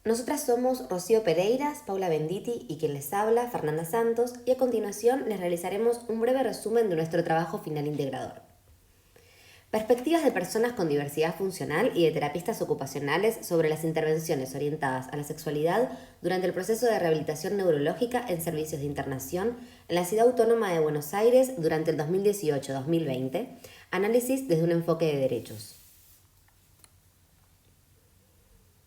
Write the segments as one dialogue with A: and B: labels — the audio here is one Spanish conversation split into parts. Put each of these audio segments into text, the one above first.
A: Nosotras somos Rocío Pereiras, Paula Benditi y quien les habla, Fernanda Santos, y a continuación les realizaremos un breve resumen de nuestro trabajo final integrador. Perspectivas de personas con diversidad funcional y de terapistas ocupacionales sobre las intervenciones orientadas a la sexualidad durante el proceso de rehabilitación neurológica en servicios de internación en la Ciudad Autónoma de Buenos Aires durante el 2018-2020, análisis desde un enfoque de derechos.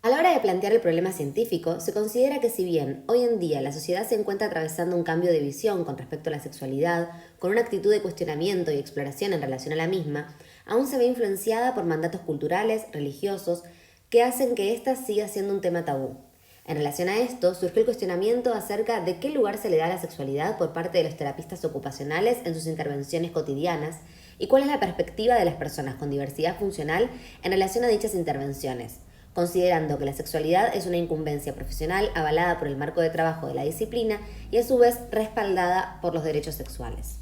A: A la hora de plantear el problema científico, se considera que si bien hoy en día la sociedad se encuentra atravesando un cambio de visión con respecto a la sexualidad, con una actitud de cuestionamiento y exploración en relación a la misma, aún se ve influenciada por mandatos culturales, religiosos, que hacen que ésta siga siendo un tema tabú. En relación a esto, surgió el cuestionamiento acerca de qué lugar se le da a la sexualidad por parte de los terapistas ocupacionales en sus intervenciones cotidianas y cuál es la perspectiva de las personas con diversidad funcional en relación a dichas intervenciones, considerando que la sexualidad es una incumbencia profesional avalada por el marco de trabajo de la disciplina y a su vez respaldada por los derechos sexuales.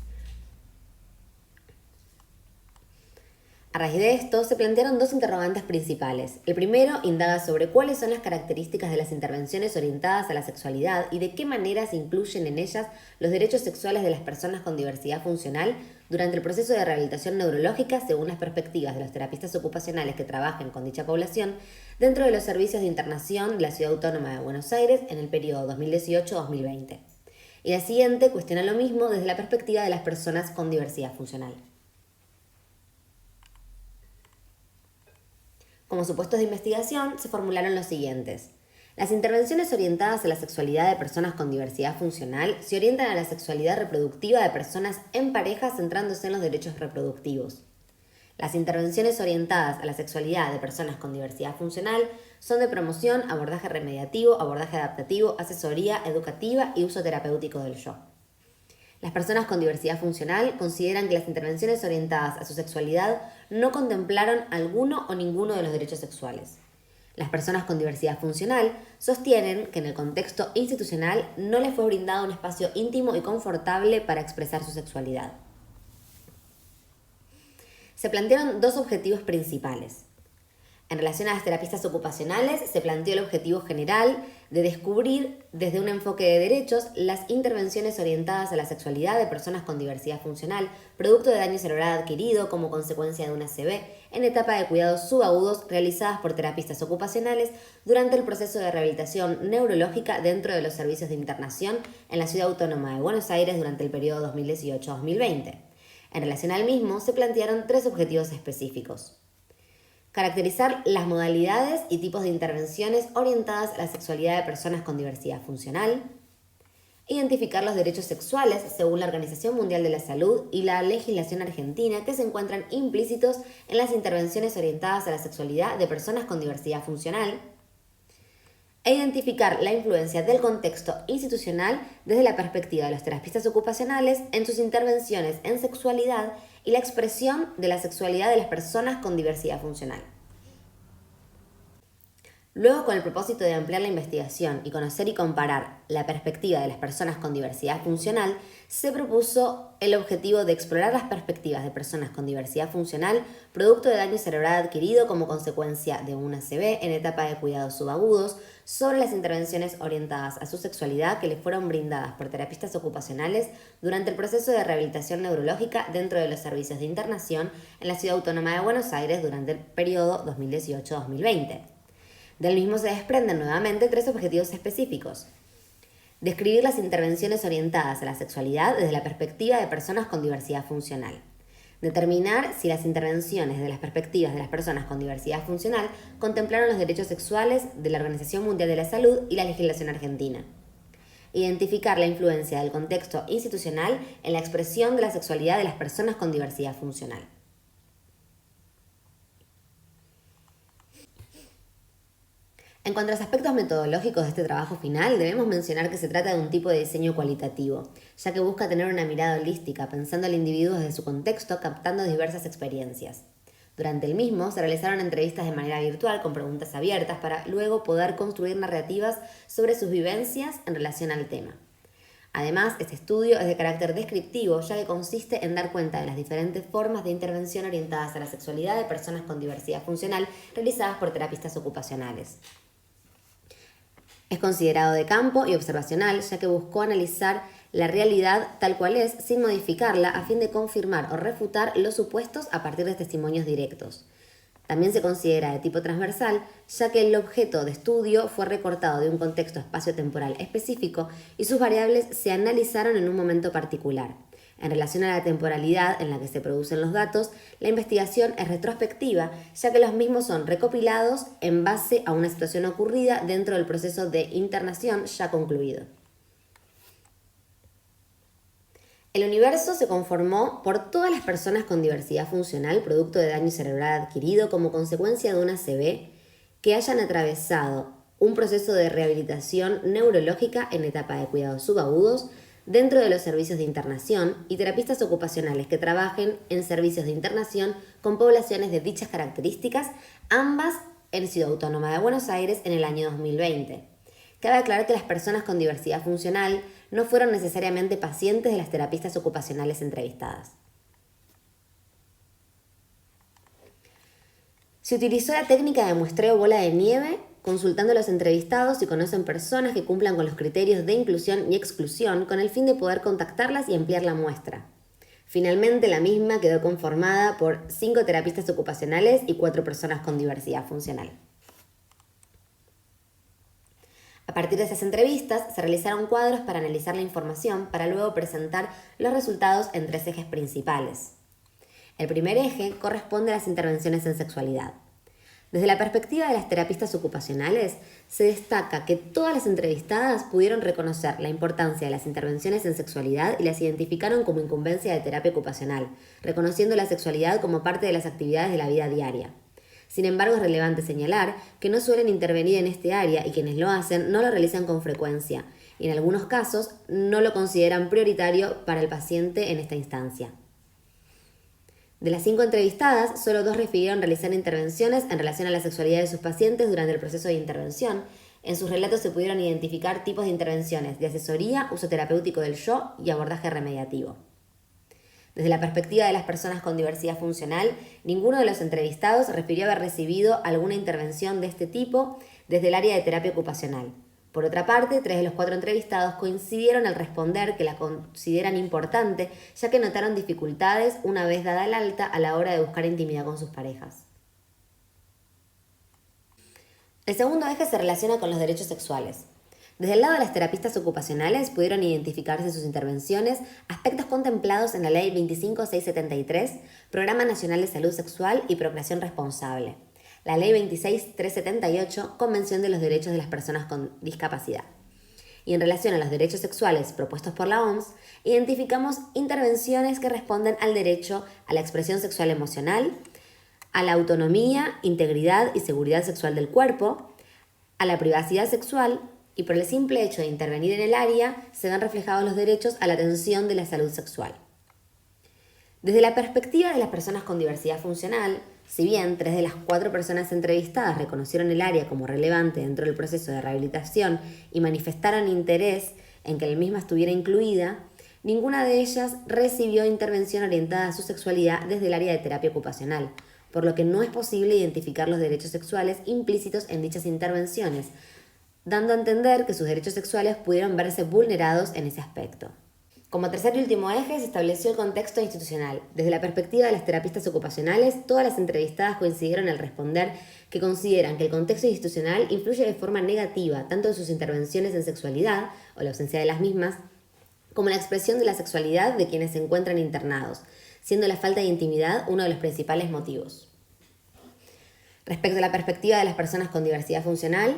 A: A raíz de esto, se plantearon dos interrogantes principales. El primero indaga sobre cuáles son las características de las intervenciones orientadas a la sexualidad y de qué manera se incluyen en ellas los derechos sexuales de las personas con diversidad funcional durante el proceso de rehabilitación neurológica según las perspectivas de los terapistas ocupacionales que trabajen con dicha población dentro de los servicios de internación de la Ciudad Autónoma de Buenos Aires en el periodo 2018-2020. Y la siguiente cuestiona lo mismo desde la perspectiva de las personas con diversidad funcional. Como supuestos de investigación, se formularon los siguientes. Las intervenciones orientadas a la sexualidad de personas con diversidad funcional se orientan a la sexualidad reproductiva de personas en pareja centrándose en los derechos reproductivos. Las intervenciones orientadas a la sexualidad de personas con diversidad funcional son de promoción, abordaje remediativo, abordaje adaptativo, asesoría educativa y uso terapéutico del yo. Las personas con diversidad funcional consideran que las intervenciones orientadas a su sexualidad no contemplaron alguno o ninguno de los derechos sexuales. Las personas con diversidad funcional sostienen que en el contexto institucional no les fue brindado un espacio íntimo y confortable para expresar su sexualidad. Se plantearon dos objetivos principales. En relación a las terapistas ocupacionales, se planteó el objetivo general de descubrir desde un enfoque de derechos las intervenciones orientadas a la sexualidad de personas con diversidad funcional, producto de daño cerebral adquirido como consecuencia de una ACV en etapa de cuidados subagudos realizadas por terapistas ocupacionales durante el proceso de rehabilitación neurológica dentro de los servicios de internación en la Ciudad Autónoma de Buenos Aires durante el periodo 2018-2020. En relación al mismo, se plantearon tres objetivos específicos. Caracterizar las modalidades y tipos de intervenciones orientadas a la sexualidad de personas con diversidad funcional. Identificar los derechos sexuales según la Organización Mundial de la Salud y la legislación argentina que se encuentran implícitos en las intervenciones orientadas a la sexualidad de personas con diversidad funcional. E identificar la influencia del contexto institucional desde la perspectiva de los terapistas ocupacionales en sus intervenciones en sexualidad y la expresión de la sexualidad de las personas con diversidad funcional. Luego, con el propósito de ampliar la investigación y conocer y comparar la perspectiva de las personas con diversidad funcional, se propuso el objetivo de explorar las perspectivas de personas con diversidad funcional producto de daño cerebral adquirido como consecuencia de una ACV en etapa de cuidados subagudos sobre las intervenciones orientadas a su sexualidad que les fueron brindadas por terapistas ocupacionales durante el proceso de rehabilitación neurológica dentro de los servicios de internación en la Ciudad Autónoma de Buenos Aires durante el periodo 2018-2020. Del mismo se desprenden nuevamente tres objetivos específicos. Describir las intervenciones orientadas a la sexualidad desde la perspectiva de personas con diversidad funcional. Determinar si las intervenciones desde las perspectivas de las personas con diversidad funcional contemplaron los derechos sexuales de la Organización Mundial de la Salud y la legislación argentina. Identificar la influencia del contexto institucional en la expresión de la sexualidad de las personas con diversidad funcional. En cuanto a los aspectos metodológicos de este trabajo final, debemos mencionar que se trata de un tipo de diseño cualitativo, ya que busca tener una mirada holística, pensando al individuo desde su contexto, captando diversas experiencias. Durante el mismo se realizaron entrevistas de manera virtual con preguntas abiertas para luego poder construir narrativas sobre sus vivencias en relación al tema. Además, este estudio es de carácter descriptivo, ya que consiste en dar cuenta de las diferentes formas de intervención orientadas a la sexualidad de personas con diversidad funcional realizadas por terapistas ocupacionales. Es considerado de campo y observacional, ya que buscó analizar la realidad tal cual es sin modificarla a fin de confirmar o refutar los supuestos a partir de testimonios directos. También se considera de tipo transversal, ya que el objeto de estudio fue recortado de un contexto espacio-temporal específico y sus variables se analizaron en un momento particular. En relación a la temporalidad en la que se producen los datos, la investigación es retrospectiva, ya que los mismos son recopilados en base a una situación ocurrida dentro del proceso de internación ya concluido. El universo se conformó por todas las personas con diversidad funcional, producto de daño cerebral adquirido como consecuencia de una ACV, que hayan atravesado un proceso de rehabilitación neurológica en etapa de cuidados subagudos dentro de los servicios de internación y terapistas ocupacionales que trabajen en servicios de internación con poblaciones de dichas características, ambas en Ciudad Autónoma de Buenos Aires en el año 2020. Cabe aclarar que las personas con diversidad funcional no fueron necesariamente pacientes de las terapistas ocupacionales entrevistadas. Se utilizó la técnica de muestreo bola de nieve, consultando a los entrevistados si conocen personas que cumplan con los criterios de inclusión y exclusión con el fin de poder contactarlas y ampliar la muestra. Finalmente, la misma quedó conformada por 5 terapistas ocupacionales y 4 personas con diversidad funcional. A partir de esas entrevistas, se realizaron cuadros para analizar la información para luego presentar los resultados en 3 ejes principales. El primer eje corresponde a las intervenciones en sexualidad. Desde la perspectiva de las terapistas ocupacionales, se destaca que todas las entrevistadas pudieron reconocer la importancia de las intervenciones en sexualidad y las identificaron como incumbencia de terapia ocupacional, reconociendo la sexualidad como parte de las actividades de la vida diaria. Sin embargo, es relevante señalar que no suelen intervenir en este área y quienes lo hacen no lo realizan con frecuencia y en algunos casos no lo consideran prioritario para el paciente en esta instancia. De las 5 entrevistadas, solo 2 refirieron realizar intervenciones en relación a la sexualidad de sus pacientes durante el proceso de intervención. En sus relatos se pudieron identificar tipos de intervenciones de asesoría, uso terapéutico del yo y abordaje remediativo. Desde la perspectiva de las personas con diversidad funcional, ninguno de los entrevistados refirió haber recibido alguna intervención de este tipo desde el área de terapia ocupacional. Por otra parte, 3 de los 4 entrevistados coincidieron al responder que la consideran importante, ya que notaron dificultades una vez dada el alta a la hora de buscar intimidad con sus parejas. El segundo eje se relaciona con los derechos sexuales. Desde el lado de las terapistas ocupacionales pudieron identificarse en sus intervenciones aspectos contemplados en la Ley 25673, Programa Nacional de Salud Sexual y Procreación Responsable, la Ley 26378, Convención de los Derechos de las Personas con Discapacidad. Y en relación a los derechos sexuales propuestos por la OMS, identificamos intervenciones que responden al derecho a la expresión sexual emocional, a la autonomía, integridad y seguridad sexual del cuerpo, a la privacidad sexual, y por el simple hecho de intervenir en el área se ven reflejados los derechos a la atención de la salud sexual. Desde la perspectiva de las personas con diversidad funcional, si bien 3 de las 4 personas entrevistadas reconocieron el área como relevante dentro del proceso de rehabilitación y manifestaron interés en que la misma estuviera incluida, ninguna de ellas recibió intervención orientada a su sexualidad desde el área de terapia ocupacional, por lo que no es posible identificar los derechos sexuales implícitos en dichas intervenciones, dando a entender que sus derechos sexuales pudieron verse vulnerados en ese aspecto. Como tercer y último eje, se estableció el contexto institucional. Desde la perspectiva de las terapistas ocupacionales, todas las entrevistadas coincidieron al responder que consideran que el contexto institucional influye de forma negativa tanto en sus intervenciones en sexualidad, o la ausencia de las mismas, como en la expresión de la sexualidad de quienes se encuentran internados, siendo la falta de intimidad uno de los principales motivos. Respecto a la perspectiva de las personas con diversidad funcional,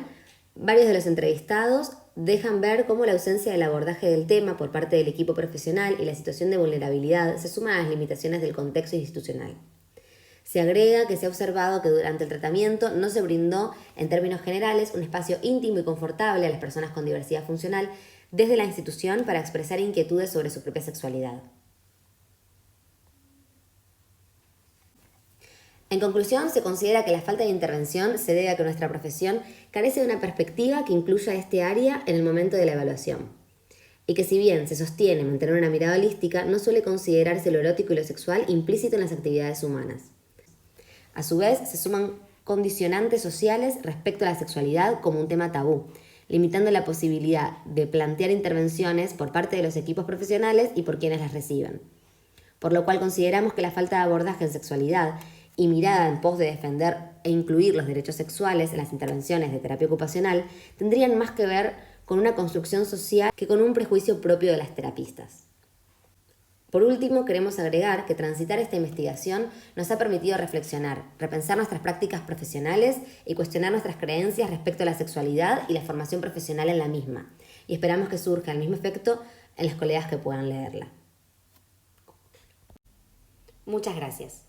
A: varios de los entrevistados dejan ver cómo la ausencia del abordaje del tema por parte del equipo profesional y la situación de vulnerabilidad se suman a las limitaciones del contexto institucional. Se agrega que se ha observado que durante el tratamiento no se brindó, en términos generales, un espacio íntimo y confortable a las personas con diversidad funcional desde la institución para expresar inquietudes sobre su propia sexualidad. En conclusión, se considera que la falta de intervención se debe a que nuestra profesión carece de una perspectiva que incluya este área en el momento de la evaluación. Y que si bien se sostiene mantener una mirada holística, no suele considerarse lo erótico y lo sexual implícito en las actividades humanas. A su vez, se suman condicionantes sociales respecto a la sexualidad como un tema tabú, limitando la posibilidad de plantear intervenciones por parte de los equipos profesionales y por quienes las reciben. Por lo cual consideramos que la falta de abordaje en sexualidad y mirada en pos de defender e incluir los derechos sexuales en las intervenciones de terapia ocupacional tendrían más que ver con una construcción social que con un prejuicio propio de las terapistas. Por último, queremos agregar que transitar esta investigación nos ha permitido reflexionar, repensar nuestras prácticas profesionales y cuestionar nuestras creencias respecto a la sexualidad y la formación profesional en la misma. Y esperamos que surja el mismo efecto en los colegas que puedan leerla. Muchas gracias.